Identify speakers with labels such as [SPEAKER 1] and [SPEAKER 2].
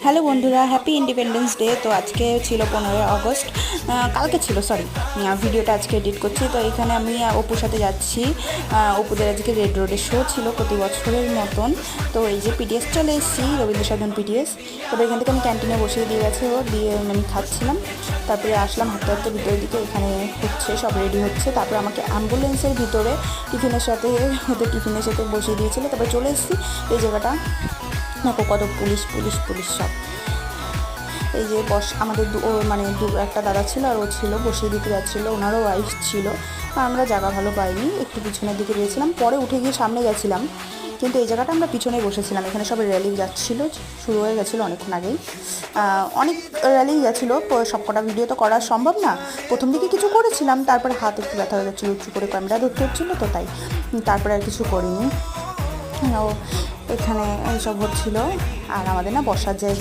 [SPEAKER 1] Hello বন্ধুরা, happy independence day. তো আজকে ছিল 15 আগস্ট, কালকে ছিল, সরি। ভিডিওটা আজকে এডিট করছি। তো এখানে আমি অপুর সাথে যাচ্ছি। অপুদের আজকে রেড রোডের শো ছিল প্রতি বছরের মতন। তো এই যে পিডিএস চলে এসেছি, রবীন্দ্র সদন পিডিএস। তবে এখান থেকে আমি ক্যান্টিনে বসিয়ে দিয়ে গেছে, ও দিয়ে আমি খাচ্ছিলাম। তারপরে আসলাম হাঁটতে হাঁটতে ভিতরের দিকে, এখানে হচ্ছে সব রেডি হচ্ছে। তারপরে আমাকে অ্যাম্বুলেন্সের ভিতরে টিফিনের সাথে বসিয়ে দিয়েছিল। তারপরে চলে এসেছি এই জায়গাটা। দেখো কত পুলিশ পুলিশ পুলিশ সব। এই যে আমাদের একটা দাদা ছিল, আর ও ছিল বসিয়ে দিতে যাচ্ছিলো, ওনারও ওয়াইফ ছিল। আমরা জায়গা ভালো পাইনি, একটু পিছনের দিকে গিয়েছিলাম, পরে উঠে গিয়ে সামনে গেছিলাম। কিন্তু এই জায়গাটা আমরা পিছনে বসেছিলাম। এখানে সব র্যালি যাচ্ছিলো, শুরু হয়ে গেছিলো অনেকক্ষণ আগেই। অনেক র্যালি গেছিলো, সব কটা ভিডিও তো করা সম্ভব না। প্রথম দিকে কিছু করেছিলাম, তারপরে হাত একটু ব্যথা হয়ে যাচ্ছিলো, উঁচু করে ক্যামেরা ধরতে হচ্ছিলো, তো তাই তারপরে আর কিছু করিনি। ও এখানে এইসব হচ্ছিলো। আর আমাদের না বসার জায়গা